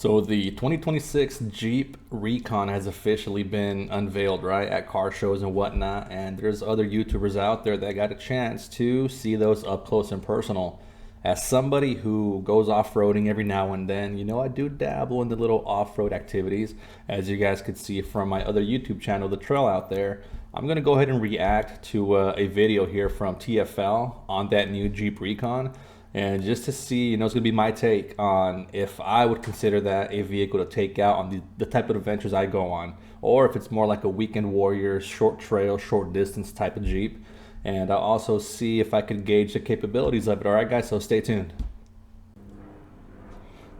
So the 2026 Jeep Recon has officially been unveiled, right, at car shows and whatnot, and there's other YouTubers out there that got a chance to see those up close and personal. As somebody who goes off-roading every now and then, I do dabble in the little off-road activities, as you guys could see from my other YouTube channel, The Trail Out There. I'm going to go ahead and react to a video here from TFL on that new Jeep Recon. And just to see, it's going to be my take on if I would consider that a vehicle to take out on the type of adventures I go on, or if it's more like a weekend warrior, short trail, short distance type of Jeep. And I'll also see if I could gauge the capabilities of it. All right, guys, so stay tuned.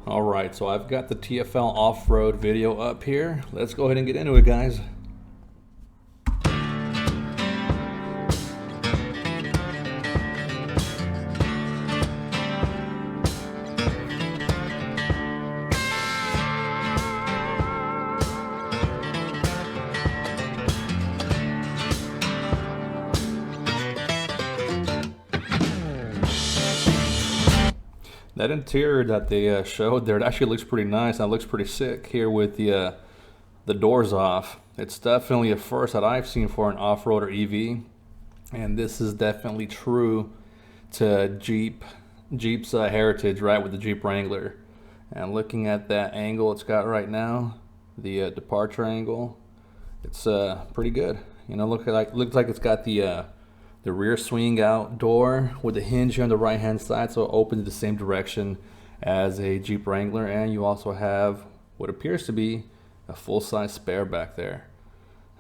All right, so I've got the TFL Offroad video up here. Let's go ahead and get into it, guys. That interior that they showed there, it actually looks pretty nice. That looks pretty sick here with the doors off. It's definitely a first that I've seen for an off-roader EV, and this is definitely true to Jeep's heritage, right, with the Jeep Wrangler. And looking at that angle it's got right now, the departure angle, it's pretty good. Looks like it's got the rear swing out door with the hinge here on the right hand side, so it opens the same direction as a Jeep Wrangler, and you also have what appears to be a full-size spare back there.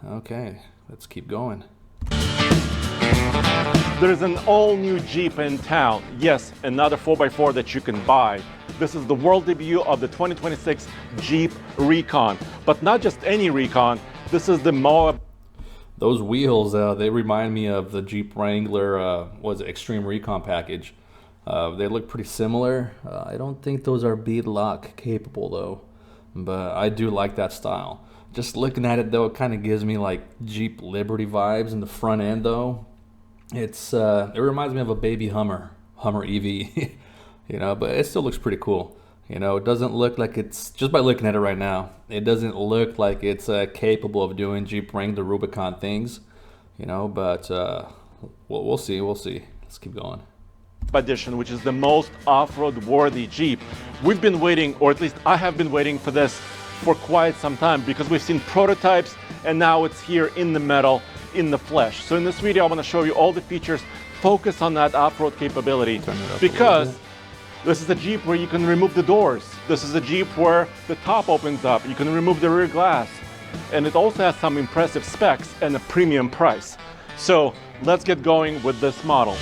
Okay, let's keep going. There's an all-new Jeep in town. Yes, another 4x4 that you can buy. This is the world debut of the 2026 Jeep Recon, but not just any Recon. This is the Moab. Those wheels, they remind me of the Jeep Wrangler, Extreme Recon package. They look pretty similar. I don't think those are bead lock capable though, but I do like that style. Just looking at it though, it kind of gives me like Jeep Liberty vibes in the front end though. It reminds me of a baby Hummer EV, but it still looks pretty cool. It doesn't look like it's, just by looking at it right now, it doesn't look like it's capable of doing Jeep Wrangler Rubicon things, but we'll see. Let's keep going. Edition, which is the most off-road worthy Jeep. We've been waiting, or at least I have been waiting for this for quite some time, because we've seen prototypes and now it's here in the metal, in the flesh. So in this video, I want to show you all the features, focus on that off-road capability, because this is a Jeep where you can remove the doors. This is a Jeep where the top opens up. You can remove the rear glass. And it also has some impressive specs and a premium price. So let's get going with this model.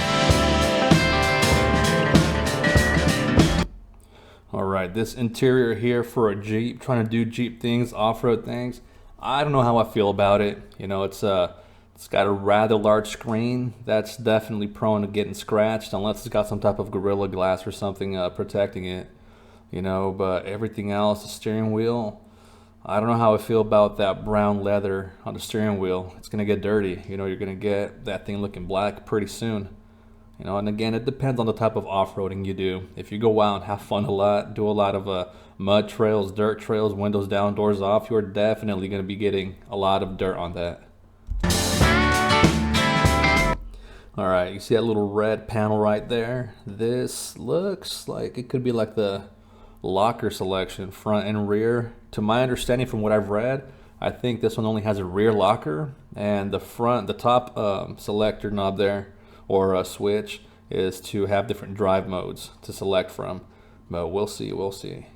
All right, this interior here for a Jeep, trying to do Jeep things, off-road things, I don't know how I feel about it. It's got a rather large screen that's definitely prone to getting scratched unless it's got some type of Gorilla Glass or something protecting it, but everything else, the steering wheel, I don't know how I feel about that brown leather on the steering wheel. It's going to get dirty. You're going to get that thing looking black pretty soon. And again, it depends on the type of off-roading you do. If you go out and have fun a lot, do a lot of mud trails, dirt trails, windows down, doors off, you're definitely going to be getting a lot of dirt on that. All right, you see that little red panel right there? This looks like it could be like the locker selection, front and rear. To my understanding from what I've read, I think this one only has a rear locker, and the top selector knob there, or switch, is to have different drive modes to select from. But we'll see.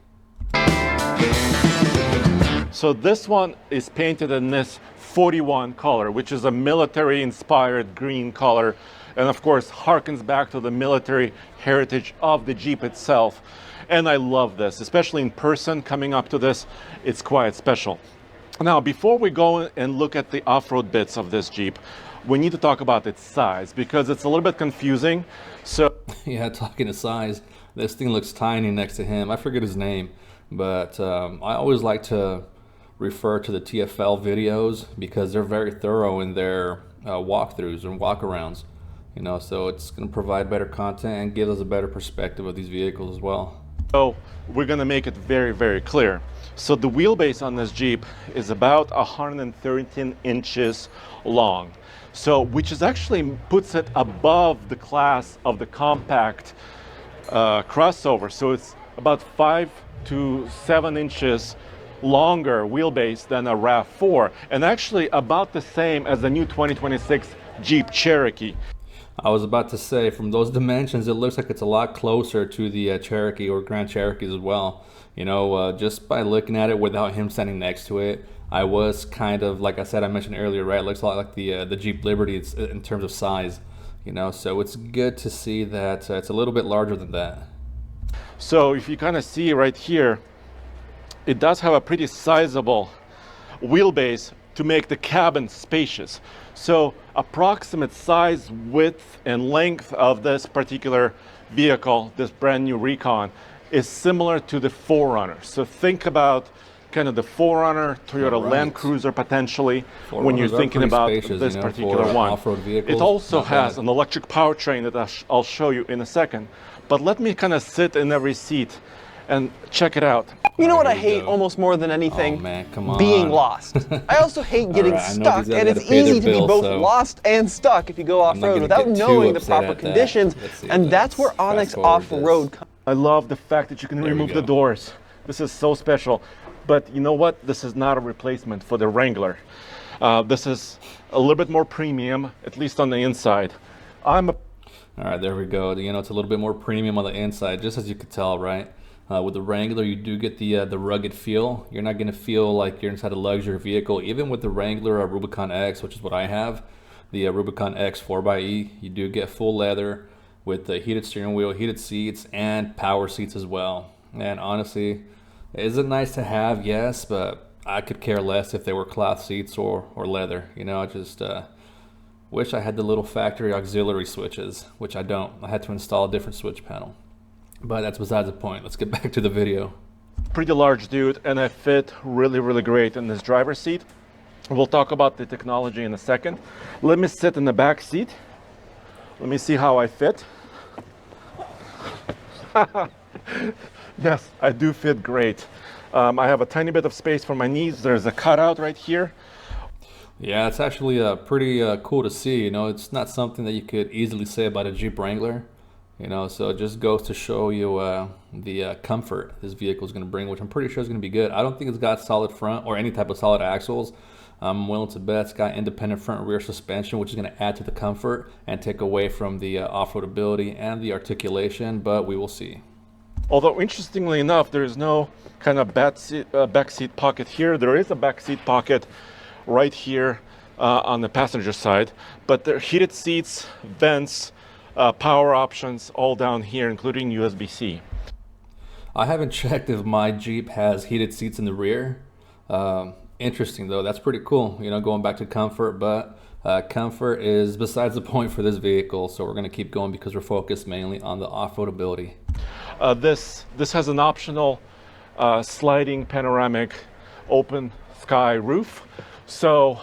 So this one is painted in this 41 color, which is a military inspired green color, and of course harkens back to the military heritage of the Jeep itself. And I love this, especially in person. Coming up to this, it's quite special. Now, before we go and look at the off-road bits of this Jeep, we need to talk about its size, because it's a little bit confusing. So yeah, talking to size, this thing looks tiny next to him. I forget his name, but I always like to refer to the TFL videos because they're very thorough in their walkthroughs and walkarounds. So it's going to provide better content and give us a better perspective of these vehicles as well. So we're gonna make it very, very clear. So the wheelbase on this Jeep is about 113 inches long. So, which is actually puts it above the class of the compact crossover. So it's about 5 to 7 inches longer wheelbase than a RAV4, and actually about the same as the new 2026 Jeep Cherokee. I was about to say, from those dimensions, it looks like it's a lot closer to the Cherokee or Grand Cherokees as well. You know, just by looking at it without him standing next to it, I was kind of, like I said, I mentioned earlier, right? It looks a lot like the Jeep Liberty in terms of size, you know, so it's good to see that it's a little bit larger than that. So if you kind of see right here, it does have a pretty sizable wheelbase to make the cabin spacious. So approximate size, width, and length of this particular vehicle, this brand new Recon, is similar to the 4Runner. So think about kind of the 4Runner, Toyota Land Cruiser potentially, when you're thinking about this particular one. It also has an electric powertrain that I'll show you in a second. But let me kind of sit in every seat and check it out. You know what I hate almost more than anything? Oh, man, come on. Being lost. I also hate getting stuck, and it's easy to be both lost and stuck if you go off-road without knowing the proper conditions, and that's where Onyx Off-Road comes. I love the fact that you can remove the doors. This is so special. But you know what? This is not a replacement for the Wrangler. This is a little bit more premium, at least on the inside. All right, there we go. You know, it's a little bit more premium on the inside, just as you could tell, right? With the Wrangler, you do get the rugged feel. You're not going to feel like you're inside a luxury vehicle. Even with the Wrangler Rubicon X, which is what I have, the Rubicon X 4xe, you do get full leather with the heated steering wheel, heated seats, and power seats as well. And honestly, is it nice to have? Yes, but I could care less if they were cloth seats or leather. You know, I just wish I had the little factory auxiliary switches, which I don't. I had to install a different switch panel. But that's besides the point. Let's get back to the video. Pretty large dude, and I fit really, really great in this driver's seat. We'll talk about the technology in a second. Let me sit in the back seat. Let me see how I fit. Yes, I do fit great. I have a tiny bit of space for my knees. There's a cutout right here. Yeah, it's actually pretty cool to see. You know, it's not something that you could easily say about a Jeep Wrangler. You know, so it just goes to show you the comfort this vehicle is going to bring, which I'm pretty sure is going to be good. I don't think it's got solid front or any type of solid axles. I'm willing to bet it's got independent front and rear suspension, which is going to add to the comfort and take away from the off-roadability and the articulation, but we will see. Although, interestingly enough, there is no kind of backseat pocket here. There is a backseat pocket right here on the passenger side, but there are heated seats, vents, power options all down here, including USB-C. I haven't checked if my Jeep has heated seats in the rear. Interesting though, that's pretty cool, you know, going back to comfort, but comfort is besides the point for this vehicle, so we're going to keep going because we're focused mainly on the off-roadability. This has an optional sliding panoramic open sky roof, so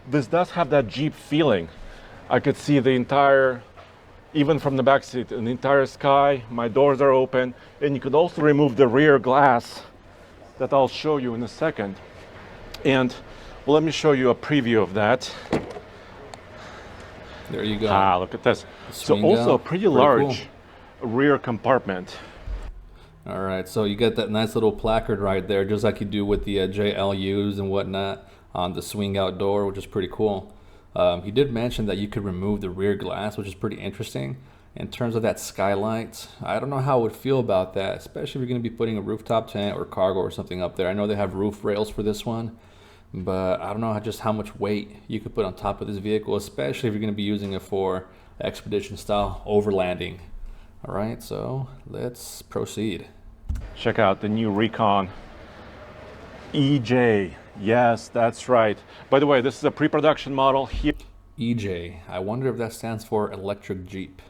this does have that Jeep feeling. I could see the entire, even from the back seat, the entire sky. My doors are open, and you could also remove the rear glass that I'll show you in a second. And well, let me show you a preview of that. There you go. Ah, look at this. So also a pretty large rear compartment. All right, so you get that nice little placard right there, just like you do with the JLUs and whatnot on the swing out door, which is pretty cool. He did mention that you could remove the rear glass, which is pretty interesting. In terms of that skylight, I don't know how I would feel about that, especially if you're going to be putting a rooftop tent or cargo or something up there. I know they have roof rails for this one, but I don't know just how much weight you could put on top of this vehicle, especially if you're going to be using it for expedition style overlanding. All right, so let's proceed. Check out the new Recon EJ. Yes, that's right. By the way, this is a pre-production model here. EJ, I wonder if that stands for electric Jeep.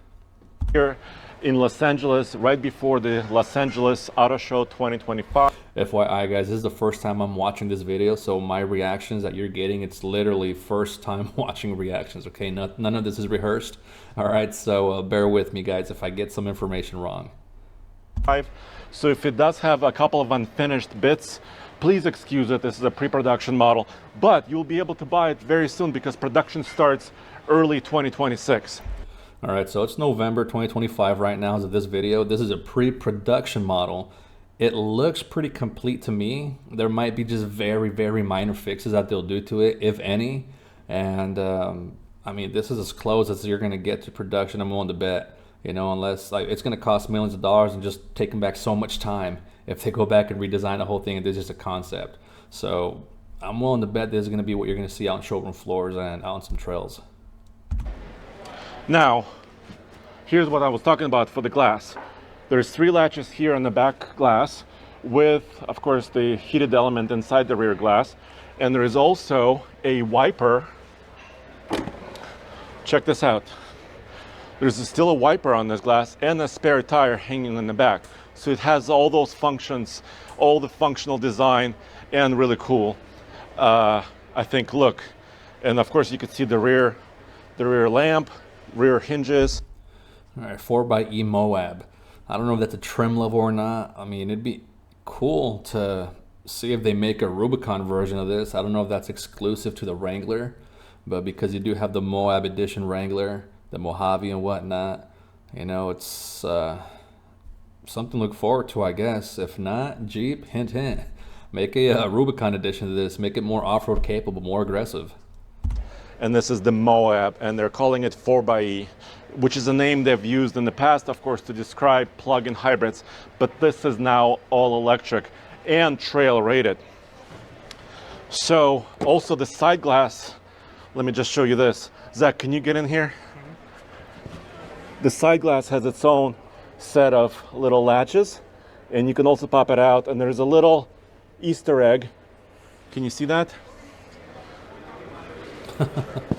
Here in Los Angeles, right before the Los Angeles Auto Show 2025. FYI guys, this is the first time I'm watching this video, so my reactions that you're getting, it's literally first time watching reactions, okay? None of this is rehearsed. All right, so bear with me guys if I get some information wrong. So if it does have a couple of unfinished bits, please excuse it. This is a pre-production model, but you'll be able to buy it very soon because production starts early 2026. All right, so it's November 2025 right now as of this video. This is a pre-production model. It looks pretty complete to me. There might be just very, very minor fixes that they'll do to it, if any. And I mean, this is as close as you're gonna get to production, I'm willing to bet. You know, unless like it's going to cost millions of dollars and just taking back so much time if they go back and redesign the whole thing and this is just a concept. So I'm willing to bet this is going to be what you're going to see out on showroom floors and out on some trails. Now, here's what I was talking about for the glass. There's 3 latches here on the back glass with, of course, the heated element inside the rear glass. And there is also a wiper. Check this out. There's still a wiper on this glass and a spare tire hanging in the back. So it has all those functions, all the functional design, and really cool, I think, look. And of course you can see the rear lamp, rear hinges. All right, 4xe Moab. I don't know if that's a trim level or not. I mean, it'd be cool to see if they make a Rubicon version of this. I don't know if that's exclusive to the Wrangler, but because you do have the Moab edition Wrangler, the Mojave and whatnot, you know, it's something to look forward to, I guess. If not, Jeep, hint, hint, make a Rubicon edition of this, make it more off-road capable, more aggressive. And this is the Moab, and they're calling it 4xe, which is a name they've used in the past, of course, to describe plug-in hybrids, but this is now all electric and trail rated. So also the side glass, let me just show you this. Zach, can you get in here? The side glass has its own set of little latches, and you can also pop it out, and there's a little Easter egg. Can you see that?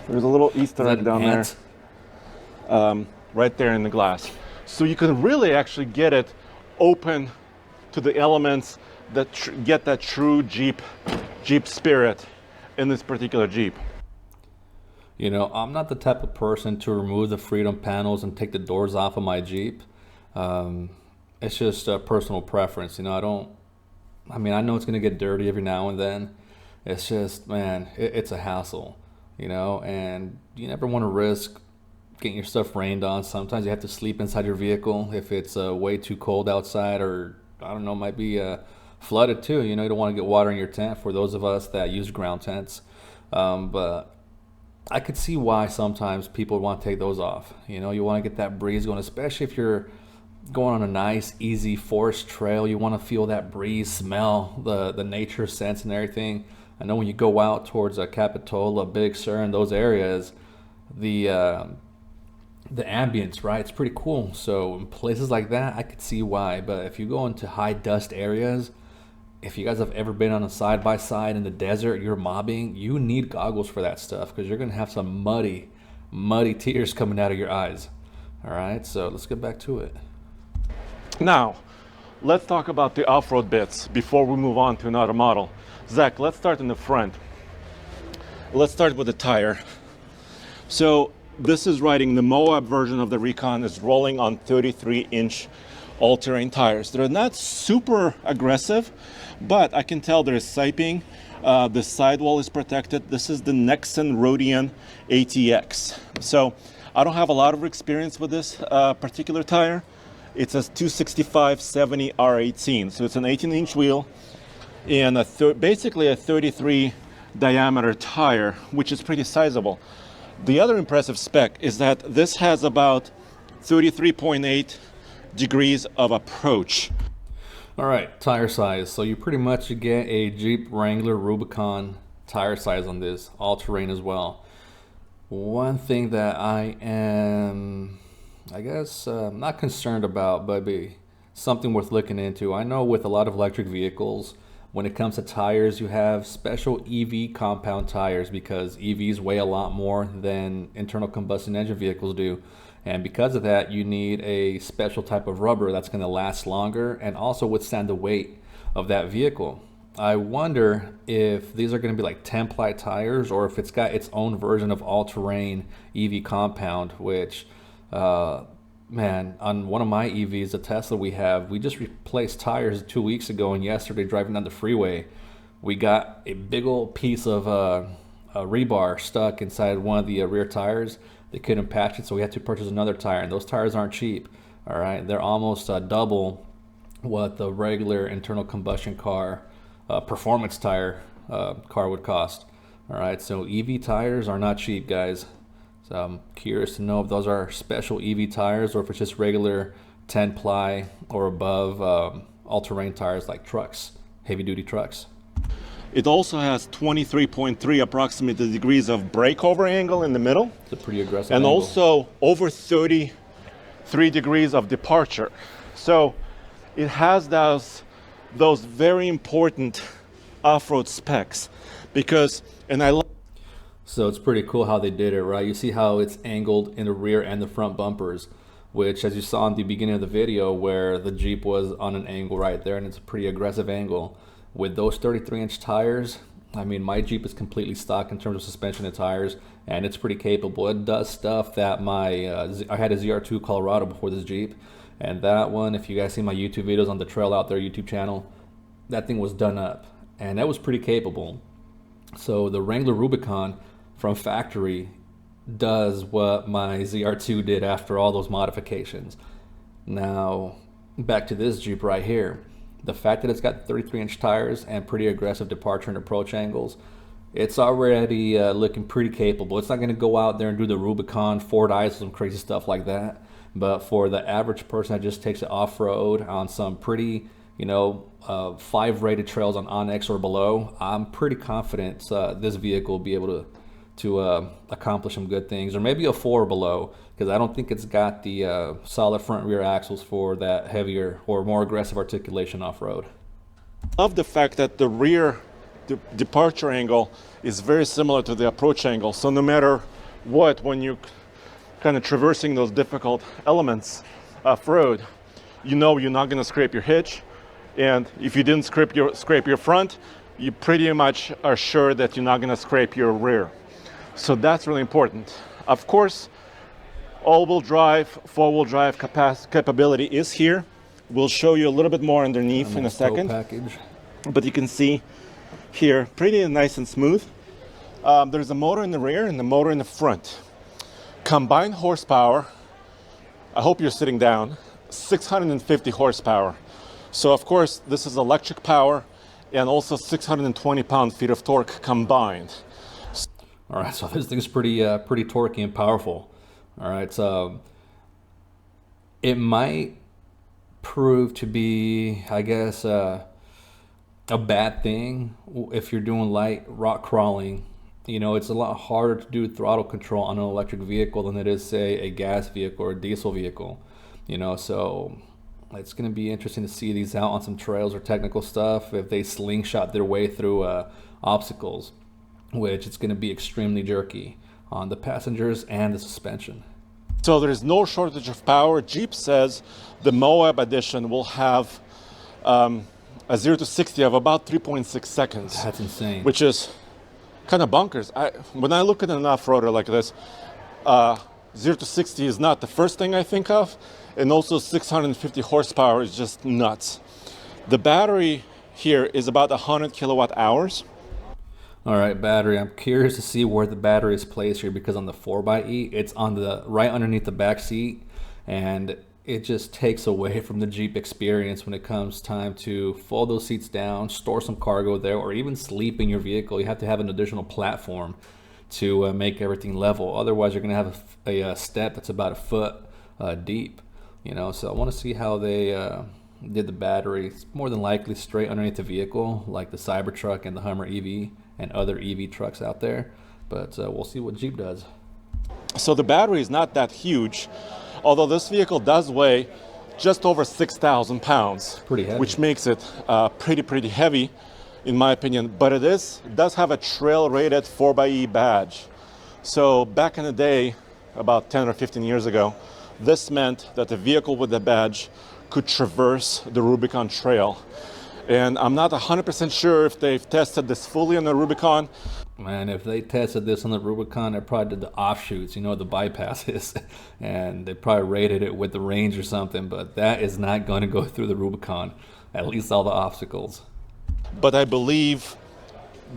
There's a little Easter egg down there, right there in the glass. So you can really actually get it open to the elements that get that true Jeep spirit in this particular Jeep. You know, I'm not the type of person to remove the freedom panels and take the doors off of my Jeep. It's just a personal preference. You know, I mean, I know it's going to get dirty every now and then. It's just, man, it's a hassle, you know, and you never want to risk getting your stuff rained on. Sometimes you have to sleep inside your vehicle if it's way too cold outside, or I don't know, might be flooded too. You know, you don't want to get water in your tent for those of us that use ground tents. But I could see why sometimes people want to take those off. You know, you want to get that breeze going, especially if you're going on a nice, easy forest trail. You want to feel that breeze, smell the nature sense and everything. I know when you go out towards Capitola, Big Sur, and those areas, the ambience, right? It's pretty cool. So in places like that, I could see why. But if you go into high dust areas, if you guys have ever been on a side-by-side in the desert, you're mobbing, you need goggles for that stuff because you're going to have some muddy tears coming out of your eyes. All right, so let's get back to it. Now, let's talk about the off-road bits before we move on to another model. Zach, let's start in the front. Let's start with the tire. So this is riding the Moab version of the Recon, is rolling on 33-inch all-terrain tires. They're not super aggressive, but I can tell there's siping. The sidewall is protected. This is the Nexen Rodian ATX. So I don't have a lot of experience with this particular tire. It's a 265/70 R18, so it's an 18-inch wheel and basically a 33 diameter tire, which is pretty sizable. The other impressive spec is that this has about 33.8 degrees of approach. All right, tire size. So you pretty much get a Jeep Wrangler Rubicon tire size on this, all terrain as well. One thing that I am, I guess, not concerned about, but be something worth looking into. I know with a lot of electric vehicles, when it comes to tires, you have special EV compound tires because EVs weigh a lot more than internal combustion engine vehicles do. And because of that, you need a special type of rubber that's going to last longer and also withstand the weight of that vehicle. I wonder if these are going to be like 10-ply tires or if it's got its own version of all-terrain EV compound, which man, on one of my EVs, the Tesla we have, we just replaced tires 2 weeks ago, and yesterday driving down the freeway, we got a big old piece of a rebar stuck inside one of the rear tires. They couldn't patch it, so we had to purchase another tire, and those tires aren't cheap. All right, they're almost double what the regular internal combustion car performance tire car would cost. All right, so EV tires are not cheap, guys. So I'm curious to know if those are special EV tires or if it's just regular 10 ply or above all-terrain tires like trucks, heavy-duty trucks. It also has 23.3 approximately degrees of breakover angle in the middle. It's a pretty aggressive and angle. Also over 33 degrees of departure. So it has those very important off-road specs because, and I love. So it's pretty cool how they did it, right? You see how it's angled in the rear and the front bumpers, which, as you saw in the beginning of the video, where the Jeep was on an angle right there, and it's a pretty aggressive angle. With those 33-inch tires, I mean, my Jeep is completely stock in terms of suspension and tires, and it's pretty capable. It does stuff that I had a ZR2 Colorado before this Jeep, and that one, if you guys see my YouTube videos on the Trail Out There YouTube channel, that thing was done up, and that was pretty capable. So the Wrangler Rubicon from factory does what my ZR2 did after all those modifications. Now, back to this Jeep right here. The fact that it's got 33-inch tires and pretty aggressive departure and approach angles, it's already looking pretty capable. It's not going to go out there and do the Rubicon, Ford Eyes, some crazy stuff like that. But for the average person that just takes it off-road on some pretty, 5 rated trails on Onyx or below, I'm pretty confident this vehicle will be able to accomplish some good things, or maybe a 4 or below, because I don't think it's got the solid front rear axles for that heavier or more aggressive articulation off-road. Love the fact that the rear departure angle is very similar to the approach angle, so no matter what, when you're kind of traversing those difficult elements off-road, you're not going to scrape your hitch, and if you didn't scrape your front, you pretty much are sure that you're not going to scrape your rear. So that's really important. Of course, all-wheel drive, four-wheel drive capability is here. We'll show you a little bit more underneath in a second. Package. But you can see here, pretty nice and smooth. There's a motor in the rear and a motor in the front. Combined horsepower, I hope you're sitting down, 650 horsepower. So of course, this is electric power and also 620 pound-feet of torque combined. All right, so this thing's pretty torquey and powerful. All right, so it might prove to be, I guess, a bad thing if you're doing light rock crawling. It's a lot harder to do throttle control on an electric vehicle than it is, say, a gas vehicle or a diesel vehicle. So it's going to be interesting to see these out on some trails or technical stuff if they slingshot their way through obstacles, which it's going to be extremely jerky on the passengers and the suspension. So there's no shortage of power. Jeep says the Moab edition will have a 0 to 60 of about 3.6 seconds. That's insane. Which is kind of bonkers. When I look at an off-roader like this, 0 to 60 is not the first thing I think of, and also 650 horsepower is just nuts. The battery here is about 100 kilowatt hours. All right, battery. I'm curious to see where the battery is placed here, because on the 4xe, it's on the right underneath the back seat, and it just takes away from the Jeep experience when it comes time to fold those seats down, store some cargo there, or even sleep in your vehicle. You have to have an additional platform to make everything level. Otherwise, you're going to have a step that's about a foot deep. So I want to see how they did the battery. It's more than likely straight underneath the vehicle, like the Cybertruck and the Hummer EV and other EV trucks out there. But we'll see what Jeep does. So the battery is not that huge, although this vehicle does weigh just over 6,000 pounds. Pretty heavy. Which makes it pretty heavy, in my opinion. But it does have a trail-rated 4xe badge. So back in the day, about 10 or 15 years ago, this meant that the vehicle with the badge could traverse the Rubicon Trail. And I'm not 100% sure if they've tested this fully on the Rubicon, Man, if they tested this on the Rubicon, they probably did the offshoots, you know, the bypasses, and they probably rated it with the range or something, but that is not going to go through the Rubicon, at least all the obstacles. But I believe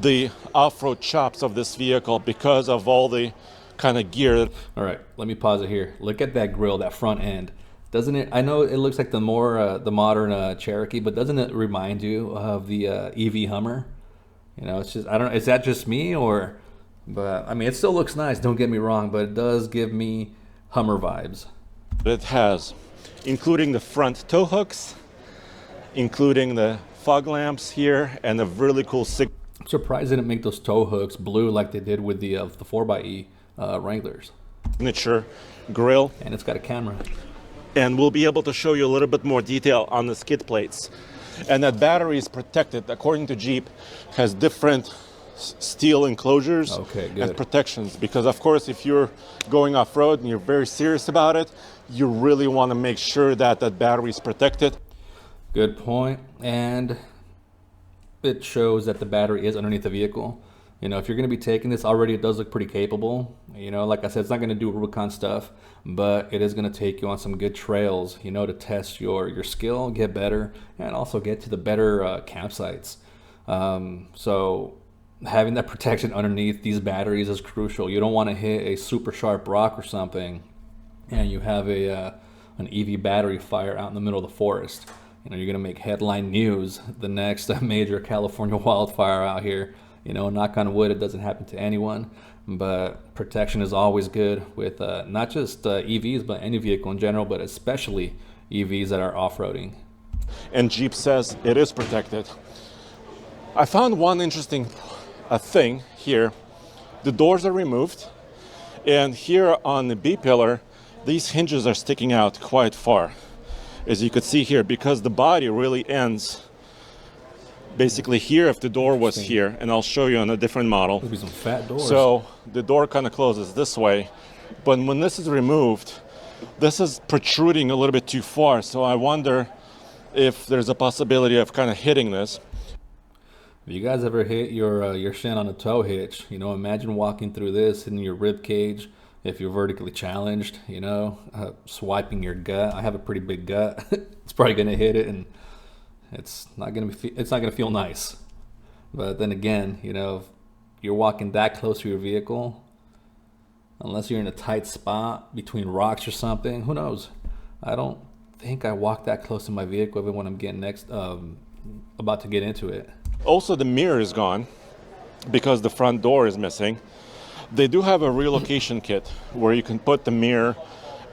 the off-road chops of this vehicle, because of all the kind of gear. All right, let me pause it here. Look at that grille, that front end. Doesn't it? I know it looks like the modern Cherokee, but doesn't it remind you of the EV Hummer? You know, it's just, I don't know, is that just me or, but I mean, it still looks nice, don't get me wrong, but it does give me Hummer vibes. It has, including the front tow hooks, including the fog lamps here, and a really cool I'm surprised they didn't make those tow hooks blue like they did with the 4xe Wranglers. Signature grille. And it's got a camera. And we'll be able to show you a little bit more detail on the skid plates. And that battery is protected, according to Jeep, has different steel enclosures and protections. Because of course, if you're going off-road and you're very serious about it, you really want to make sure that that battery is protected. Good point. And it shows that the battery is underneath the vehicle. You know, if you're going to be taking this already, it does look pretty capable. You know, like I said, it's not going to do Rubicon stuff, but it is going to take you on some good trails, you know, to test your skill, get better, and also get to the better campsites. So having that protection underneath these batteries is crucial. You don't want to hit a super sharp rock or something, and you have an EV battery fire out in the middle of the forest. You know, you're going to make headline news the next major California wildfire out here. You know, knock on wood, it doesn't happen to anyone, but protection is always good with not just EVs, but any vehicle in general, but especially EVs that are off-roading. And Jeep says it is protected. I found one interesting thing here. The doors are removed, and here on the B-pillar, these hinges are sticking out quite far, as you could see here, because the body really ends basically here if the door was here, and I'll show you on a different model. There'll be some fat doors. So the door kind of closes this way, but when this is removed, this is protruding a little bit too far. So I wonder if there's a possibility of kind of hitting this. If you guys ever hit your shin on a tow hitch, you know, imagine walking through this, hitting your rib cage. If you're vertically challenged, you know, swiping your gut. I have a pretty big gut. It's probably gonna hit it, and it's not gonna feel nice. But then again, you know, if you're walking that close to your vehicle, unless you're in a tight spot between rocks or something, who knows? I don't think I walk that close to my vehicle even when I'm getting about to get into it. Also, the mirror is gone because the front door is missing. They do have a relocation kit where you can put the mirror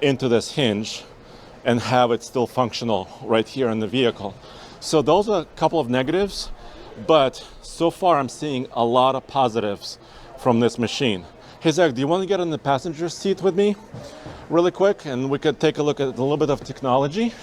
into this hinge and have it still functional right here in the vehicle. So those are a couple of negatives, but so far I'm seeing a lot of positives from this machine. Hey Zach, do you want to get in the passenger seat with me really quick, and we could take a look at a little bit of technology?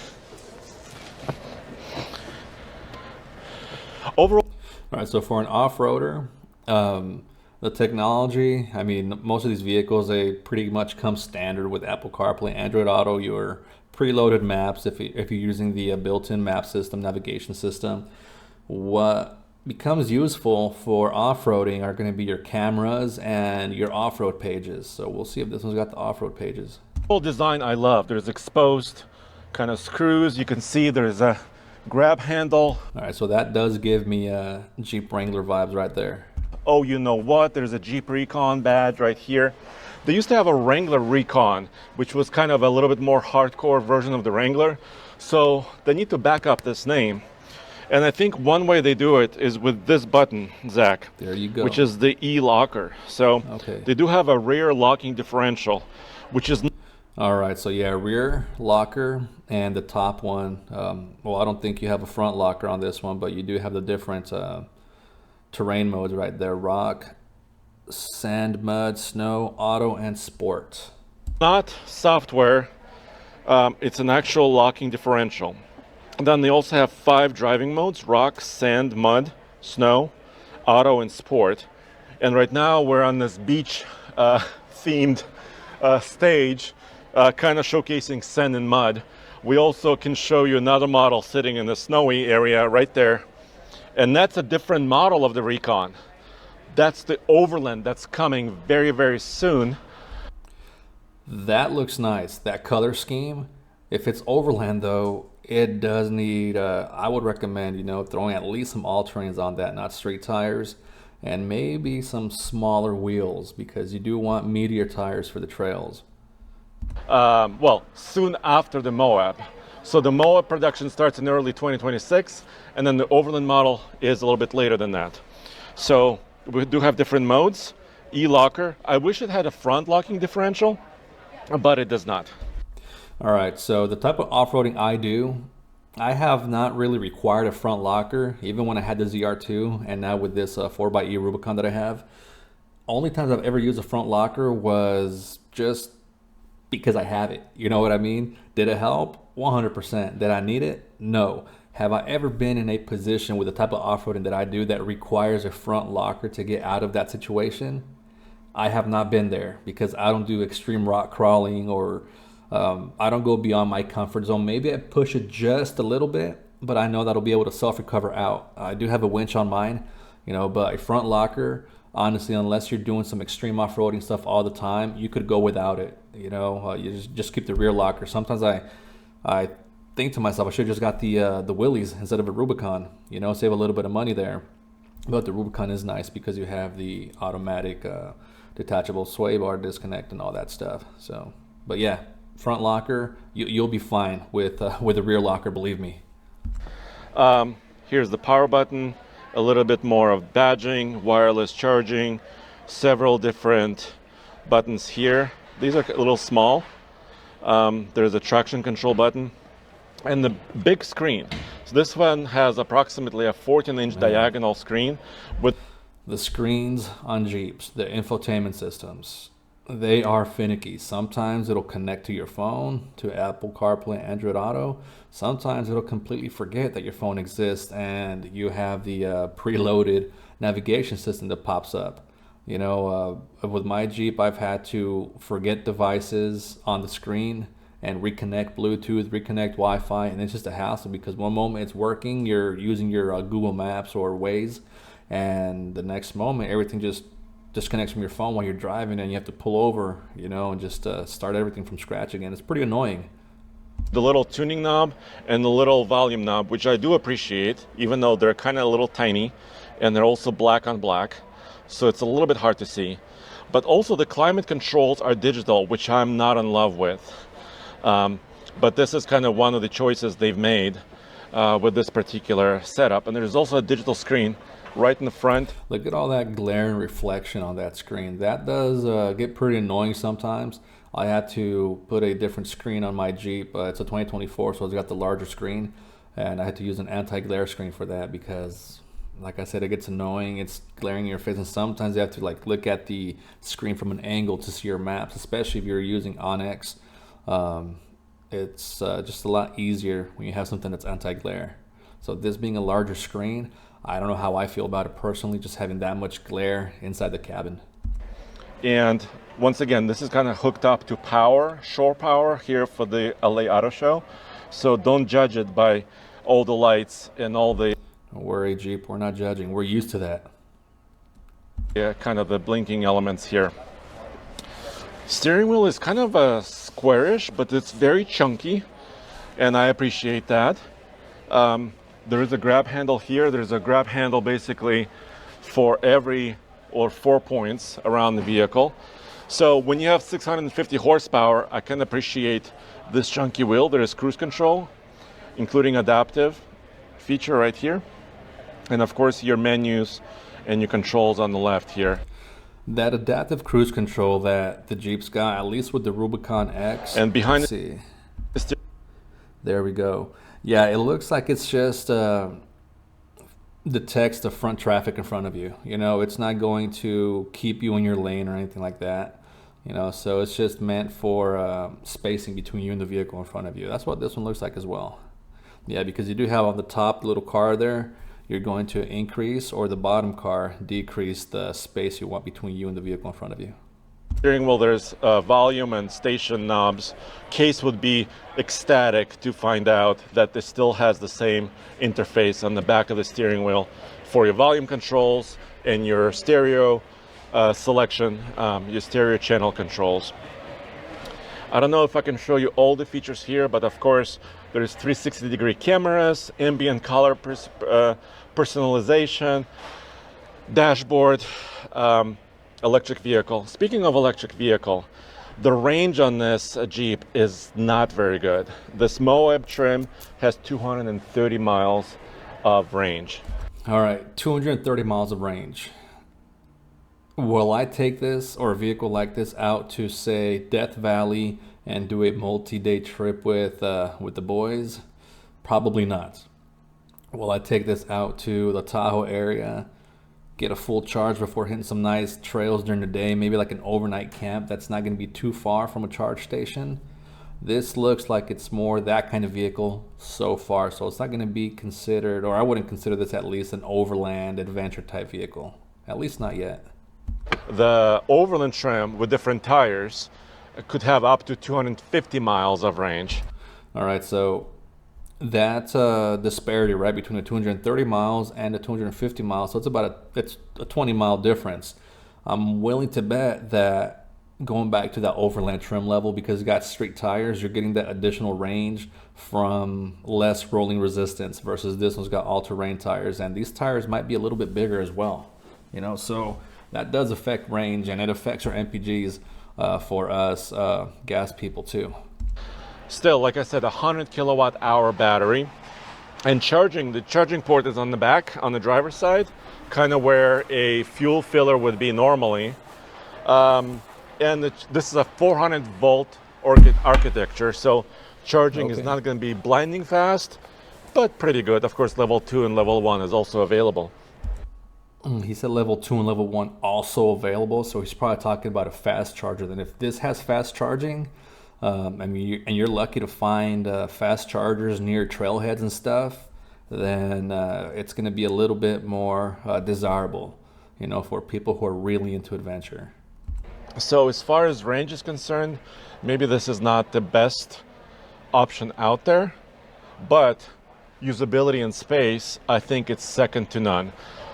Overall. All right, so for an off-roader, the technology, I mean, most of these vehicles, they pretty much come standard with Apple CarPlay, Android Auto, your preloaded maps, if you're using the built-in map system, navigation system. What becomes useful for off-roading are going to be your cameras and your off-road pages. So we'll see if this one's got the off-road pages. Full design I love. There's exposed kind of screws. You can see there's a grab handle. All right, so that does give me Jeep Wrangler vibes right there. Oh, you know what? There's a Jeep Recon badge right here. They used to have a Wrangler Recon, which was kind of a little bit more hardcore version of the Wrangler. So they need to back up this name. And I think one way they do it is with this button, Zach. There you go. Which is the E-locker. So they do have a rear locking differential, which is... All right, so yeah, rear locker and the top one. Well, I don't think you have a front locker on this one, but you do have the different terrain modes right there: rock, sand, mud, snow, auto, and sport. Not software, it's an actual locking differential. And then they also have 5 driving modes: rock, sand, mud, snow, auto, and sport. And right now we're on this beach themed stage, kind of showcasing sand and mud. We also can show you another model sitting in the snowy area right there. And that's a different model of the Recon. That's the Overland that's coming very, very soon. That looks nice, that color scheme. If it's Overland though, it does need, I would recommend, you know, throwing at least some all-terrains on that, not straight tires, and maybe some smaller wheels, because you do want meatier tires for the trails. Well, soon after the Moab. So the Moab production starts in early 2026, and then the Overland model is a little bit later than that. So we do have different modes. E-locker, I wish it had a front locking differential, but it does not. All right, so the type of off-roading I do, I have not really required a front locker, even when I had the ZR2, and now with this 4xe Rubicon that I have. Only times I've ever used a front locker was just because I have it. You know what I mean? Did it help? 100%. Did I need it? No. Have I ever been in a position with the type of off-roading that I do that requires a front locker to get out of that situation? I have not been there, because I don't do extreme rock crawling, or I don't go beyond my comfort zone. Maybe I push it just a little bit, but I know that I'll be able to self-recover out. I do have a winch on mine, you know, but a front locker, honestly, unless you're doing some extreme off-roading stuff all the time, you could go without it. You know, you just keep the rear locker. Sometimes I think to myself, I should have just got the Willys instead of a Rubicon, you know, save a little bit of money there. But the Rubicon is nice because you have the automatic detachable sway bar disconnect and all that stuff. So, but yeah, front locker, you'll be fine with a rear locker, believe me. Here's the power button, a little bit more of badging, wireless charging, several different buttons here. These are a little small. There's a traction control button and the big screen. So this one has approximately a 14-inch diagonal screen with the screens on Jeeps, the infotainment systems. They are finicky. Sometimes it'll connect to your phone, to Apple CarPlay, Android Auto. Sometimes it'll completely forget that your phone exists and you have the preloaded navigation system that pops up. You know, with my Jeep, I've had to forget devices on the screen and reconnect Bluetooth, reconnect Wi-Fi, and it's just a hassle because one moment it's working, you're using your Google Maps or Waze, and the next moment everything just disconnects from your phone while you're driving, and you have to pull over, you know, and just start everything from scratch again. It's pretty annoying. The little tuning knob and the little volume knob, which I do appreciate, even though they're kind of a little tiny, and they're also black on black, so it's a little bit hard to see. But also the climate controls are digital, which I'm not in love with. But this is kind of one of the choices they've made with this particular setup. And there's also a digital screen right in the front. Look at all that glare and reflection on that screen. That does get pretty annoying sometimes. I had to put a different screen on my Jeep. It's a 2024, so it's got the larger screen, and I had to use an anti-glare screen for that because, like I said, it gets annoying. It's glaring in your face, and sometimes you have to like look at the screen from an angle to see your maps, especially if you're using Onyx. It's just a lot easier when you have something that's anti-glare. So this being a larger screen, I don't know how I feel about it personally, just having that much glare inside the cabin. And once again, this is kind of hooked up to power, shore power here for the LA Auto Show. So don't judge it by all the lights and all the... Don't worry, Jeep, we're not judging. We're used to that. Yeah, kind of the blinking elements here. Steering wheel is kind of a squarish, but it's very chunky, and I appreciate that. There is a grab handle here. There's a grab handle basically for every or 4 points around the vehicle. So when you have 650 horsepower, I can appreciate this chunky wheel. There is cruise control, including adaptive feature right here. And of course your menus and your controls on the left here. That adaptive cruise control that the Jeep's got, at least with the Rubicon X. And behind it, there we go. Yeah, it looks like it's just detects the front traffic in front of you. You know, it's not going to keep you in your lane or anything like that. You know, so it's just meant for spacing between you and the vehicle in front of you. That's what this one looks like as well. Yeah, because you do have on the top the little car there, you're going to increase, or the bottom car decrease the space you want between you and the vehicle in front of you. Steering wheel, there's volume and station knobs. Case would be ecstatic to find out that this still has the same interface on the back of the steering wheel for your volume controls, and your stereo selection, your stereo channel controls. I don't know if I can show you all the features here, but of course there's 360-degree cameras, ambient color personalization, dashboard, electric vehicle. Speaking of electric vehicle, the range on this Jeep is not very good. This Moab trim has 230 miles of range. All right, 230 miles of range. Will I take this or a vehicle like this out to, say, Death Valley and do a multi-day trip with the boys? Probably not. Will I take this out to the Tahoe area, get a full charge before hitting some nice trails during the day, maybe like an overnight camp that's not going to be too far from a charge station? This looks like it's more that kind of vehicle so far, so it's not going to be considered, or I wouldn't consider this at least an overland adventure type vehicle, at least not yet. The Overland trim with different tires could have up to 250 miles of range. All right, so that disparity, right, between the 230 miles and the 250 miles, so it's a 20-mile difference. I'm willing to bet that going back to that Overland trim level, because you got street tires, you're getting that additional range from less rolling resistance versus this one's got all-terrain tires, and these tires might be a little bit bigger as well, you know, so that does affect range, and it affects our MPGs for us gas people too. Still, like I said, 100 kilowatt hour battery, and the charging port is on the back, on the driver's side, kind of where a fuel filler would be normally. And this is a 400 volt architecture, so charging is not going to be blinding fast, but pretty good. Of course, level 2 and level 1 is also available. He said level 2 and level 1 also available, so he's probably talking about a fast charger. Then if this has fast charging, I mean, and you're lucky to find fast chargers near trailheads and stuff, then it's going to be a little bit more desirable, you know, for people who are really into adventure. So as far as range is concerned, maybe this is not the best option out there, but usability and space, I think it's second to none.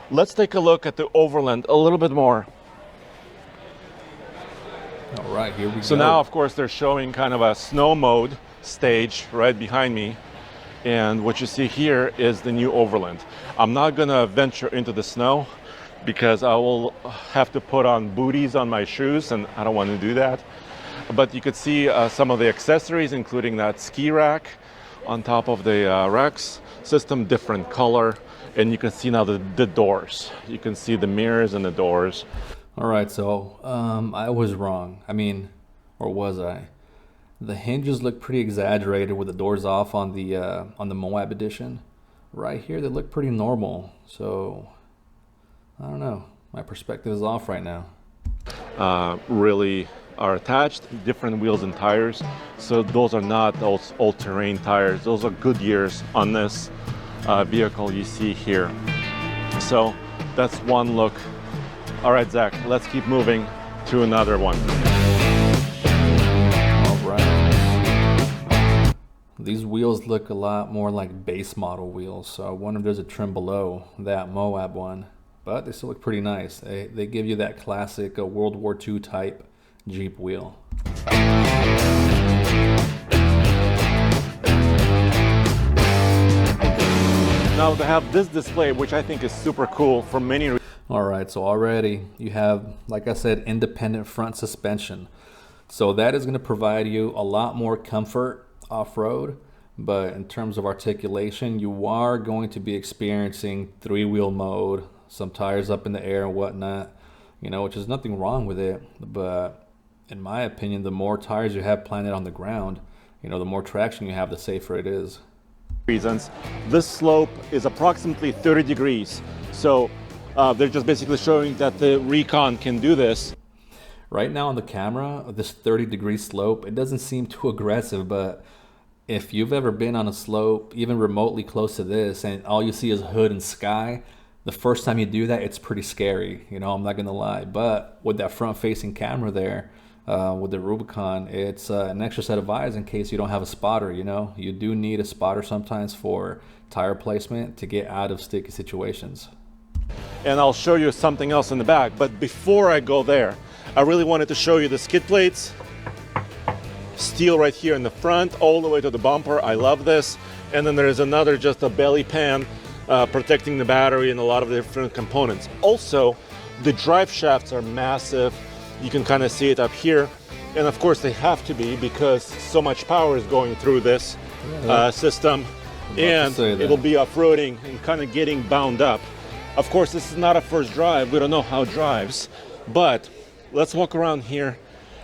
Let's take a look at the Overland a little bit more. All right, here we go. So now, of course, they're showing kind of a snow mode stage right behind me. And what you see here is the new Overland. I'm not going to venture into the snow because I will have to put on booties on my shoes, and I don't want to do that. But you could see some of the accessories, including that ski rack on top of the racks system, different color. And you can see now the doors. You can see the mirrors and the doors. All right, so I was wrong. I mean, or was I? The hinges look pretty exaggerated with the doors off on the Moab edition. Right here, they look pretty normal. So I don't know. My perspective is off right now. Really are attached, different wheels and tires. So those are not those all-terrain tires. Those are Goodyears on this vehicle you see here. So that's one look. All right, Zach, let's keep moving to another one. All right. These wheels look a lot more like base model wheels, so I wonder if there's a trim below that Moab one, but they still look pretty nice. They give you that classic World War II type Jeep wheel. Now they have this display, which I think is super cool for many reasons. All right, so already you have, like I said, independent front suspension. So that is going to provide you a lot more comfort off-road, but in terms of articulation, you are going to be experiencing three-wheel mode, some tires up in the air and whatnot, you know, which is nothing wrong with it. But in my opinion, the more tires you have planted on the ground, you know, the more traction you have, the safer it is. Reasons. This slope is approximately 30 degrees. So they're just basically showing that the Recon can do this. Right now on the camera, this 30-degree slope, it doesn't seem too aggressive, but if you've ever been on a slope, even remotely close to this, and all you see is hood and sky, the first time you do that, it's pretty scary, you know, I'm not gonna lie. But with that front-facing camera there, with the Rubicon, it's an extra set of eyes in case you don't have a spotter, you know. You do need a spotter sometimes for tire placement to get out of sticky situations. And I'll show you something else in the back. But before I go there, I really wanted to show you the skid plates. Steel right here in the front, all the way to the bumper. I love this. And then there's another, just a belly pan protecting the battery and a lot of different components. Also, the drive shafts are massive. You can kind of see it up here. And of course they have to be, because so much power is going through this system. And it'll be off-roading and kind of getting bound up. Of course, this is not a first drive. We don't know how it drives. But let's walk around here.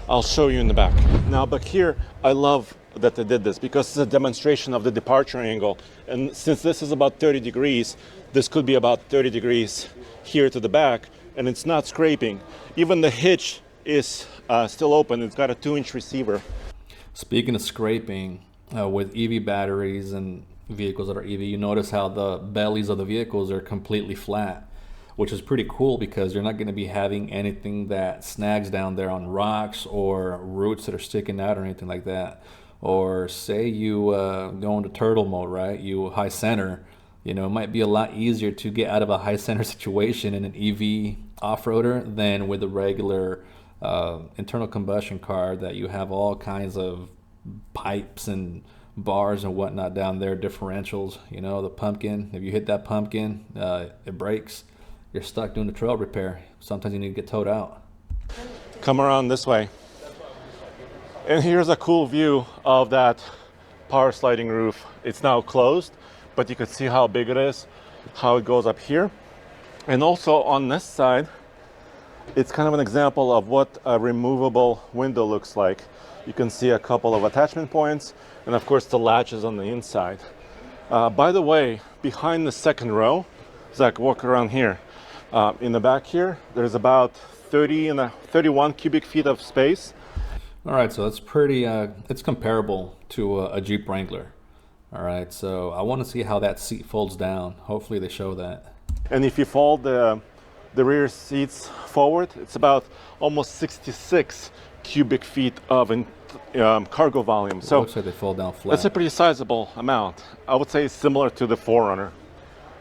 I'll show you in the back. Now, back here, I love that they did this because it's a demonstration of the departure angle. And since this is about 30 degrees, this could be about 30 degrees here to the back, and it's not scraping. Even the hitch is still open. It's got a 2-inch receiver. Speaking of scraping, with EV batteries and vehicles that are EV, you notice how the bellies of the vehicles are completely flat, which is pretty cool because you're not going to be having anything that snags down there on rocks or roots that are sticking out or anything like that. Or say you go into turtle mode, right? You high center, you know, it might be a lot easier to get out of a high center situation in an EV off-roader than with a regular internal combustion car that you have all kinds of pipes and bars and whatnot down there, differentials, you know, the pumpkin. If you hit that pumpkin, it breaks. You're stuck doing the trail repair. Sometimes you need to get towed out. Come around this way. And here's a cool view of that power sliding roof. It's now closed, but you can see how big it is, how it goes up here. And also on this side, it's kind of an example of what a removable window looks like. You can see a couple of attachment points, and of course the latches on the inside. By the way, behind the second row, Zach, walk around here. In the back here, there's about 31 cubic feet of space. All right, so that's pretty, it's comparable to a Jeep Wrangler. All right, so I want to see how that seat folds down. Hopefully they show that. And if you fold the rear seats forward, it's about almost 66 cubic feet of cargo volume. So it looks like they fold down flat. That's a pretty sizable amount. I would say it's similar to the 4Runner.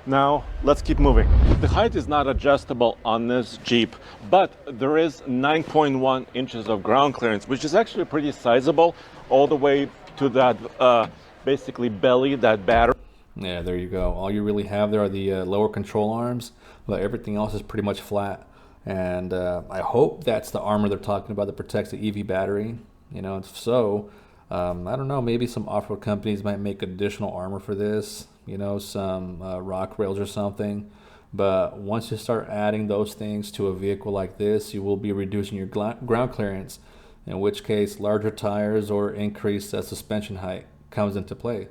Now, let's keep moving. The height is not adjustable on this Jeep, but there is 9.1 inches of ground clearance, which is actually pretty sizable, all the way to that basically belly, that battery. Yeah, there you go. All you really have there are the lower control arms, but everything else is pretty much flat. And I hope that's the armor they're talking about that protects the EV battery. You know, if so, I don't know, maybe some off-road companies might make additional armor for this, you know, some rock rails or something. But once you start adding those things to a vehicle like this, you will be reducing your ground clearance, in which case larger tires or increased suspension height comes into play.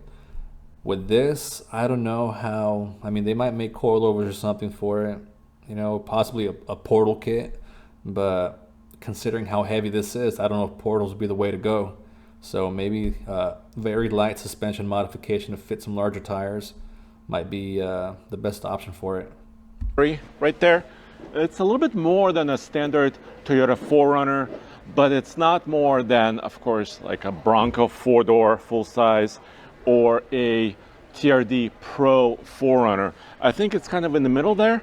With this, I don't know how, I mean, they might make coilovers or something for it, you know, possibly a portal kit, but considering how heavy this is, I don't know if portals would be the way to go. So maybe very light suspension modification to fit some larger tires might be the best option for it. Right there, it's a little bit more than a standard Toyota 4Runner, but it's not more than, of course, like a Bronco 4-door full size or a TRD Pro 4Runner. I think it's kind of in the middle there,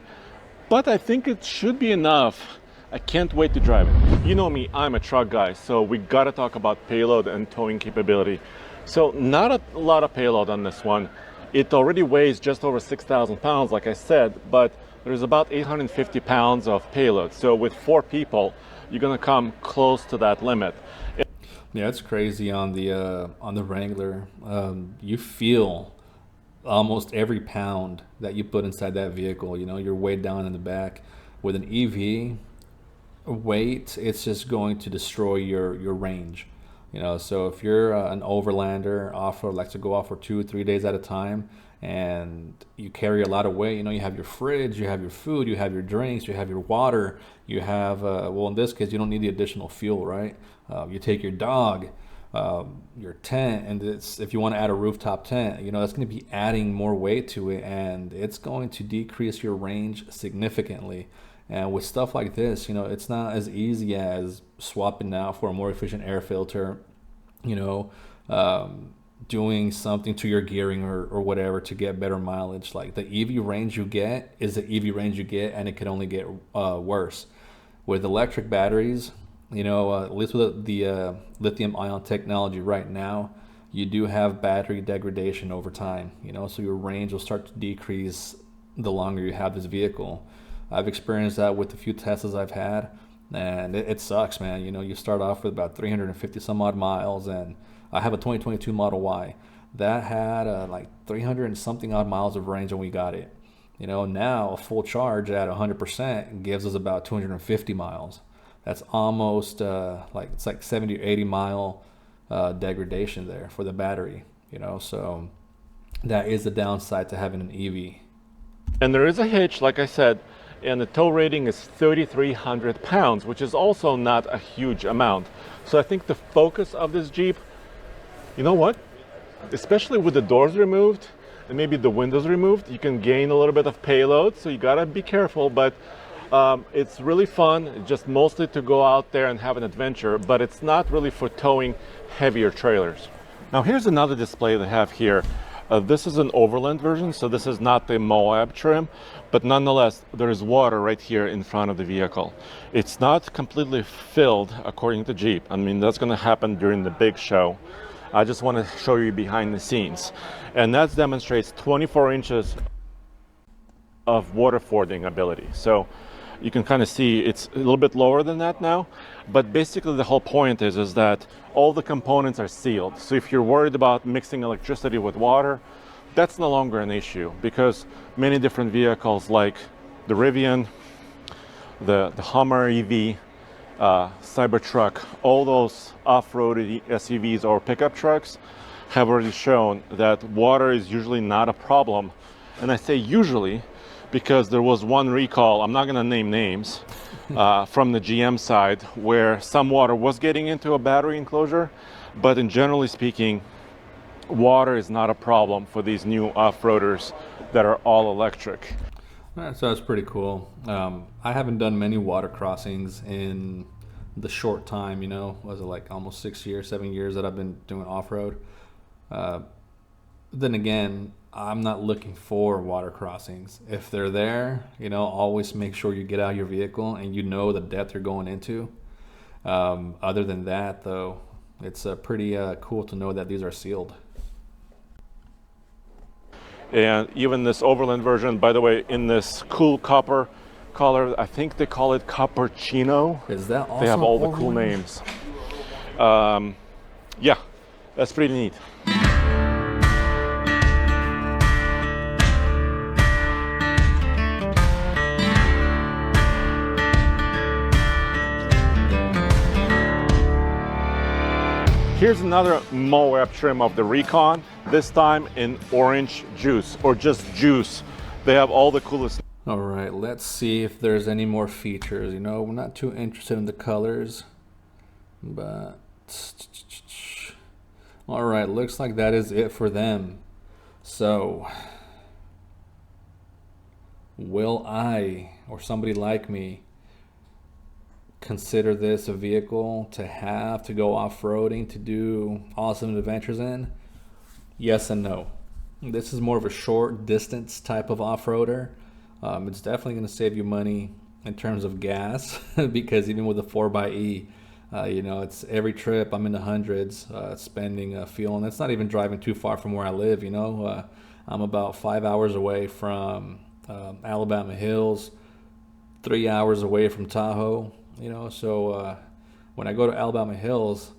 but I think it should be enough. I can't wait to drive it. You know me, I'm a truck guy, so we gotta talk about payload and towing capability. So not a lot of payload on this one. It already weighs just over 6,000 pounds, like I said, but there's about 850 pounds of payload. So with 4 people, you're gonna come close to that limit. Yeah, it's crazy on the Wrangler. You feel almost every pound that you put inside that vehicle. You know, you're weighed down in the back. With an EV, weight, it's just going to destroy your range. You know, so if you're an overlander, off-road, likes to go off for 2 or 3 days at a time, and you carry a lot of weight, you know, you have your fridge, you have your food, you have your drinks, you have your water, you have, well, in this case, you don't need the additional fuel, right? You take your dog, your tent, and if you want to add a rooftop tent, you know, that's going to be adding more weight to it, and it's going to decrease your range significantly. And with stuff like this, you know, it's not as easy as swapping out for a more efficient air filter, you know, doing something to your gearing or whatever to get better mileage. Like the EV range you get is the EV range you get, and it can only get worse. With electric batteries, you know, at least with the lithium ion technology right now, you do have battery degradation over time, you know, so your range will start to decrease the longer you have this vehicle. I've experienced that with a few Teslas I've had, and it sucks, man. You know, you start off with about 350 some odd miles, and I have a 2022 Model Y that had like 300 and something odd miles of range when we got it. You know, now a full charge at 100% gives us about 250 miles. That's almost like, it's like 70 or 80 mile degradation there for the battery, you know, so that is the downside to having an EV. And there is a hitch, like I said, and the tow rating is 3,300 pounds, which is also not a huge amount. So I think the focus of this Jeep, you know what, especially with the doors removed and maybe the windows removed, you can gain a little bit of payload, so you gotta be careful, but it's really fun, just mostly to go out there and have an adventure, but it's not really for towing heavier trailers. Now here's another display they have here. This is an Overland version, so this is not the Moab trim, but nonetheless, there is water right here in front of the vehicle. It's not completely filled according to Jeep. I mean, that's gonna happen during the big show. I just wanna show you behind the scenes. And that demonstrates 24 inches of water fording ability. So you can kind of see it's a little bit lower than that now, but basically the whole point is that all the components are sealed. So if you're worried about mixing electricity with water, that's no longer an issue, because many different vehicles like the Rivian, the Hummer EV, Cybertruck, all those off-road SUVs or pickup trucks have already shown that water is usually not a problem. And I say usually because there was one recall, I'm not going to name names, from the GM side, where some water was getting into a battery enclosure, but in generally speaking, water is not a problem for these new off-roaders that are all electric. So that's pretty cool. I haven't done many water crossings in the short time, you know, was it like almost 6 years, 7 years that I've been doing off-road. Then again, I'm not looking for water crossings. If they're there, you know, always make sure you get out of your vehicle and you know the depth you're going into. Other than that, though, it's pretty cool to know that these are sealed. And even this Overland version, by the way, in this cool copper color, I think they call it Coppercino. Is that awesome? They have all the cool names. Yeah, that's pretty neat. Here's another Moab trim of the Recon, this time in orange juice, or just juice. They have all the coolest. All right, let's see if there's any more features. You know, we're not too interested in the colors, but all right, looks like that is it for them. So, will I, or somebody like me, consider this a vehicle to have to go off-roading, to do awesome adventures in? Yes and no. This is more of a short distance type of off-roader. It's definitely going to save you money in terms of gas because even with a 4xe, you know, it's every trip I'm in the hundreds spending fuel, and it's not even driving too far from where I live. You know, I'm about 5 hours away from Alabama Hills, 3 hours away from Tahoe. You know, so when I go to Alabama Hills,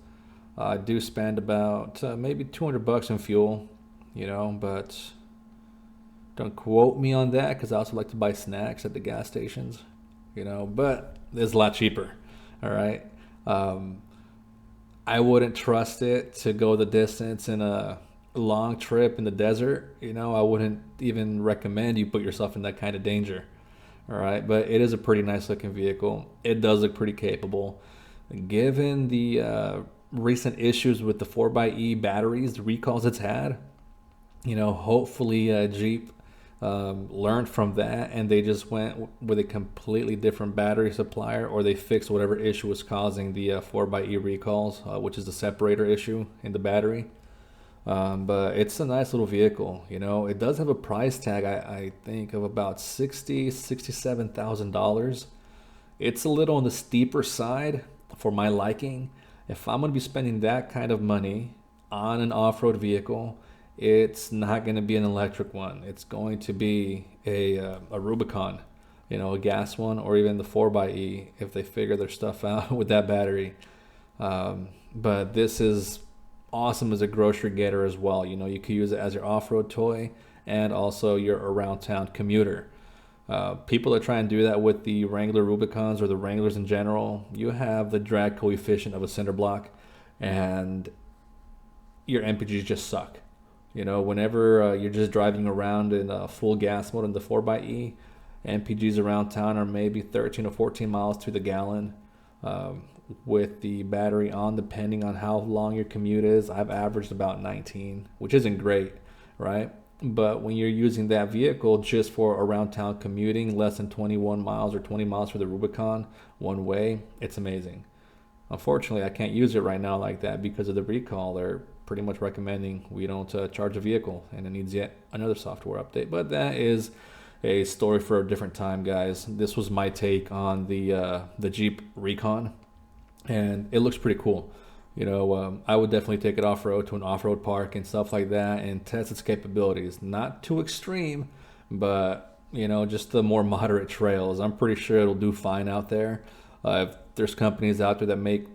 I do spend about maybe $200 in fuel, you know, but don't quote me on that because I also like to buy snacks at the gas stations, you know, but it's a lot cheaper. All right. I wouldn't trust it to go the distance in a long trip in the desert. You know, I wouldn't even recommend you put yourself in that kind of danger. All right, but it is a pretty nice looking vehicle. It does look pretty capable. Given the recent issues with the 4xe batteries, the recalls it's had, you know, hopefully Jeep learned from that and they just went with a completely different battery supplier, or they fixed whatever issue was causing the 4xe recalls, which is the separator issue in the battery. But it's a nice little vehicle. You know, it does have a price tag, I think, of about $67,000. It's a little on the steeper side for my liking. If I'm going to be spending that kind of money on an off-road vehicle, it's not going to be an electric one. It's going to be a Rubicon, you know, a gas one, or even the 4xe if they figure their stuff out with that battery. But this is awesome as a grocery getter as well. You know, you could use it as your off-road toy and also your around town commuter. People that try and do that with the Wrangler Rubicons or the Wranglers in general, you have the drag coefficient of a cinder block, and your MPGs just suck. You know, whenever you're just driving around in full gas mode in the 4xe, MPGs around town are maybe 13 or 14 miles to the gallon. With the battery on, depending on how long your commute is, I've averaged about 19, which isn't great, right? But when you're using that vehicle just for around town commuting, less than 21 miles or 20 miles for the Rubicon one way, it's amazing. Unfortunately, I can't use it right now like that because of the recall. They're pretty much recommending we don't charge a vehicle, and it needs yet another software update. But that is a story for a different time, guys. This was my take on the Jeep Recon, and it looks pretty cool. You know, I would definitely take it off-road to an off-road park and stuff like that and test its capabilities. Not too extreme, but, you know, just the more moderate trails. I'm pretty sure it'll do fine out there. If there's companies out there that make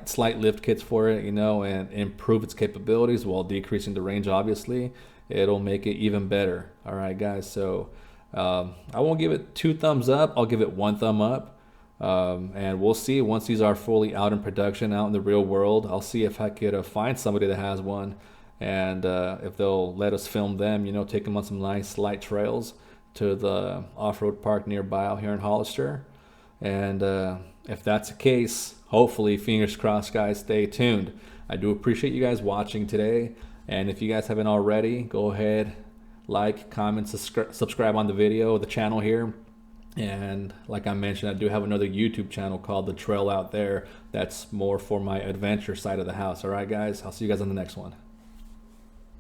slight lift kits for it, you know, and improve its capabilities while decreasing the range, obviously, it'll make it even better. All right, guys, so I won't give it 2 thumbs up. I'll give it 1 thumb up. And we'll see once these are fully out in production, out in the real world. I'll see if I could find somebody that has one, and if they'll let us film them, you know, take them on some nice light trails to the off-road park nearby out here in Hollister. And if that's the case, hopefully, fingers crossed, guys, stay tuned. I do appreciate you guys watching today, and if you guys haven't already, go ahead, like, comment, subscribe on the video, the channel here. And like I mentioned, I do have another YouTube channel called The Trail Out There. That's more for my adventure side of the house. All right, guys, I'll see you guys on the next one.